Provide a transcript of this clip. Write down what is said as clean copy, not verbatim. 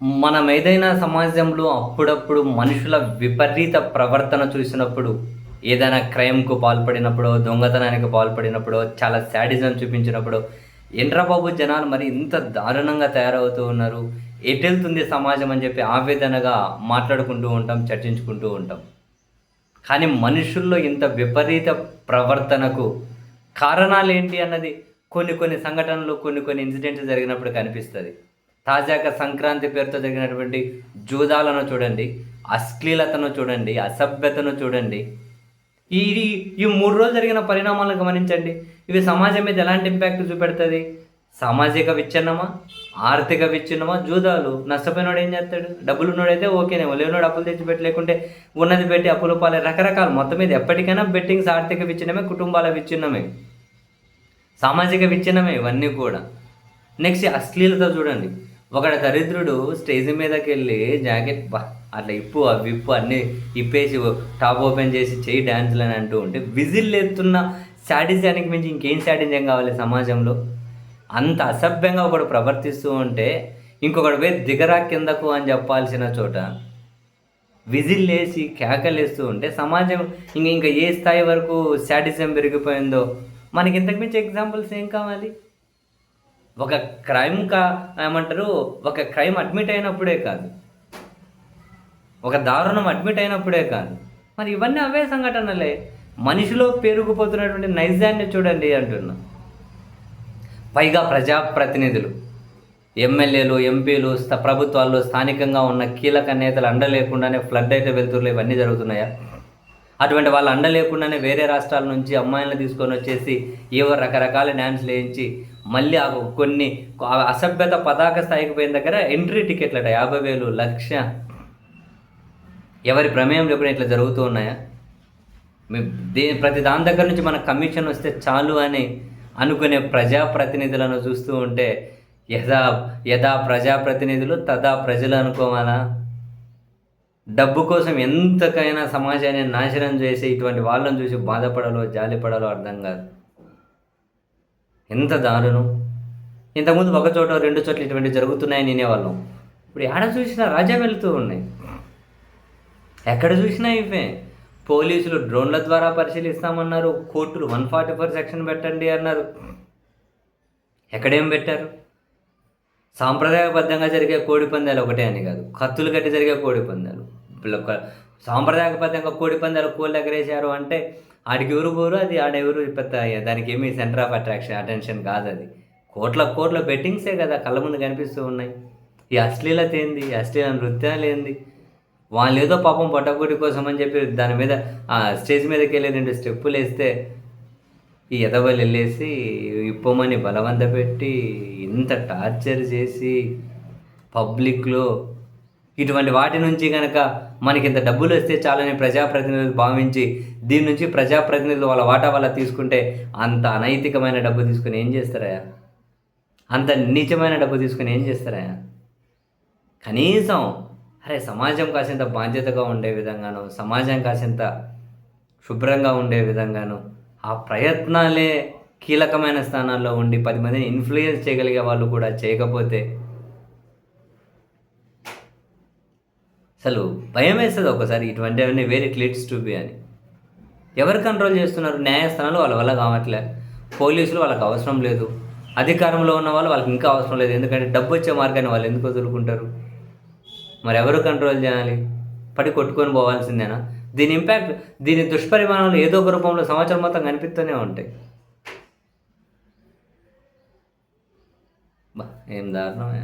మనం ఏదైనా సమాజంలో అప్పుడప్పుడు మనుషుల విపరీత ప్రవర్తన చూసినప్పుడు, ఏదైనా క్రైమ్‌కు పాల్పడినప్పుడో, దొంగతనానికి పాల్పడినప్పుడో, చాలా శాడిజం చూపించినప్పుడో, ఏంట్రా బాబు జనాలు మరి ఇంత దారుణంగా తయారవుతూ ఉన్నారు. ఎటెళ్తుంది సమాజం అని చెప్పి ఆవేదనగా మాట్లాడుకుంటూ ఉంటాం, చర్చించుకుంటూ ఉంటాం. కానీ మనుషుల్లో ఇంత విపరీత ప్రవర్తనకు కారణాలేంటి అన్నది కొన్ని కొన్ని సంఘటనలు, కొన్ని కొన్ని ఇన్సిడెంట్స్ జరిగినప్పుడు కనిపిస్తది. తాజాగా సంక్రాంతి పేరుతో జరిగినటువంటి జూదాలను చూడండి, అశ్లీలతను చూడండి, అసభ్యతను చూడండి. ఈ ఈ 3 రోజులు జరిగిన పరిణామాలను గమనించండి. ఇవి సమాజం మీద ఎలాంటి ఇంపాక్ట్ చూపెడతది? సామాజిక విచ్ఛిన్నమా? ఆర్థిక విచ్ఛిన్నమా? జూదాలు. నష్టపోయినోడు ఏం చేస్తాడు? డబ్బులున్నోడైతే ఓకేనేమో. లేనోడు అప్పులు తెచ్చిపెట్టి, లేకుంటే ఉన్నది పెట్టి అప్పుల పాలై రకరకాలు. మొత్తం మీద ఎప్పటికైనా బెట్టింగ్స్ ఆర్థిక విచ్ఛిన్నమే, కుటుంబాల విచ్ఛిన్నమే, సామాజిక విచ్ఛిన్నమే ఇవన్నీ కూడా. నెక్స్ట్ అశ్లీలత చూడండి. ఒకడు దరిద్రుడు స్టేజ్ మీదకెళ్ళి జాకెట్ అట్లా ఇప్పు అవి విప్పు అన్నీ ఇప్పేసి టాప్ ఓపెన్ చేసి చెయ్యి డ్యాన్సులు అని అంటూ ఉంటే విజిల్ ఎత్తున్న శాడిజానికి మించి ఇంకేం శాడిజం కావాలి సమాజంలో? అంత అసభ్యంగా ఒకడు ప్రవర్తిస్తూ ఉంటే ఇంకొకడు పోయి దిగరా కిందకు అని చెప్పాల్సిన చోట విజిల్ వేసి కేకలేస్తూ ఉంటే సమాజం ఇంకా ఏ స్థాయి వరకు శాడిజం పెరిగిపోయిందో మనకి ఇంతకు మించి ఎగ్జాంపుల్స్ ఏం కావాలి? ఒక ఏమంటారు, ఒక క్రైమ్ అడ్మిట్ అయినప్పుడే కాదు, ఒక దారుణం అడ్మిట్ అయినప్పుడే కాదు, మరి ఇవన్నీ అవే సంఘటనలే. మనిషిలో పెరిగిపోతున్నటువంటి నైజాన్ని చూడండి అంటున్నా. పైగా ప్రజాప్రతినిధులు, ఎమ్మెల్యేలు, ఎంపీలు, ప్రభుత్వాల్లో స్థానికంగా ఉన్న కీలక నేతలు అండ లేకుండానే ఫ్లడ్ అయితే వెళ్తుర్లు ఇవన్నీ జరుగుతున్నాయా? అటువంటి వాళ్ళు అండ లేకుండానే వేరే రాష్ట్రాల నుంచి అమ్మాయిలను తీసుకొని వచ్చేసి ఏవో రకరకాల డ్యాన్స్లు వేయించి మళ్ళీ కొన్ని అసభ్యత పతాక స్థాయికి పోయిన దగ్గర ఎంట్రీ టికెట్లట 50,000, 1,00,000. ఎవరి ప్రమేయం లేకుండా ఇట్లా జరుగుతూ ఉన్నాయా? ప్రతి దాని దగ్గర నుంచి మనకు కమిషన్ వస్తే చాలు అని అనుకునే ప్రజాప్రతినిధులను చూస్తూ ఉంటే యథా ప్రజాప్రతినిధులు తదా ప్రజలు అనుకోవాలా? డబ్బు కోసం ఎంతకైనా సమాజాన్ని నాశనం చేసి ఇటువంటి వాళ్ళని చూసి బాధపడాలో జాలిపడాలో అర్థం కాదు. ఎంత దారుణం! ఇంతకుముందు ఒక చోట 2 చోట్ల ఇటువంటి జరుగుతున్నాయని వినేవాళ్ళం. ఇప్పుడు ఎక్కడ చూసినా రాజ్యం వెళుతూ ఉన్నాయి. ఎక్కడ చూసినా ఇవే. పోలీసులు డ్రోన్ల ద్వారా పరిశీలిస్తామన్నారు. కోర్టులు 144 సెక్షన్ పెట్టండి అన్నారు. ఎక్కడేం పెట్టారు? సాంప్రదాయబద్ధంగా జరిగే కోడి పందాలు ఒకటే అని కాదు, కత్తులు కట్టి జరిగే కోడి పందాలు. సాంప్రదాయబద్ధంగా కోడి పందాలు కోళ్ళు ఎగరేశారు అంటే ఆడికి ఎవరు పోరు, అది ఆడెవరు పెద్ద దానికి ఏమీ సెంటర్ ఆఫ్ అటెన్షన్ కాదు. అది కోట్ల బెట్టింగ్సే కదా కళ్ళ ముందు కనిపిస్తూ ఉన్నాయి. ఈ అశ్లీలత ఏంది? అశ్లీల నృత్యాలు ఏంది? వాళ్ళు ఏదో పాపం పొట్టకూటి కోసం అని చెప్పి దాని మీద స్టేజ్ మీదకి వెళ్ళి 2 స్టెప్పులు వేస్తే ఈ ఎదవలు వెళ్ళేసి ఇప్పమని బలవంత పెట్టి ఇంత టార్చర్ చేసి పబ్లిక్లో ఇటువంటి వాటి నుంచి కనుక మనకి ఇంత డబ్బులు వస్తే చాలని ప్రజాప్రతినిధులు భావించి దీని నుంచి ప్రజాప్రతినిధులు వాళ్ళ వాటా వల్ల తీసుకుంటే అంత అనైతికమైన డబ్బు తీసుకుని ఏం చేస్తారయా? అంత నీచమైన డబ్బు తీసుకుని ఏం చేస్తారయా? కనీసం సమాజం కాసింత బాధ్యతగా ఉండే విధంగాను, సమాజం కాసింత శుభ్రంగా ఉండే విధంగాను ఆ ప్రయత్నాలే కీలకమైన స్థానాల్లో ఉండి 10 మందిని ఇన్ఫ్లుయెన్స్ చేయగలిగే వాళ్ళు కూడా చేయకపోతే అసలు భయం వేస్తుంది ఒకసారి. ఇటువంటివన్నీ వేరే క్లిట్స్ టు బి అని. ఎవరు కంట్రోల్ చేస్తున్నారు? న్యాయస్థానాలు వాళ్ళ వల్ల కావట్లే, పోలీసులు వాళ్ళకి అవసరం లేదు, అధికారంలో ఉన్న వాళ్ళు వాళ్ళకి ఇంకా అవసరం లేదు. ఎందుకంటే డబ్బు వచ్చే మార్గాన్ని వాళ్ళు ఎందుకు వదులుకుంటారు? మరి ఎవరు కంట్రోల్ చేయాలి? పడి కొట్టుకొని పోవాల్సిందేనా? దీని ఇంపాక్ట్, దీని దుష్పరిమాణాలు ఏదో ఒక రూపంలో సంవత్సరం మొత్తం కనిపిస్తూనే ఉంటాయి. ఏం దారుణమే.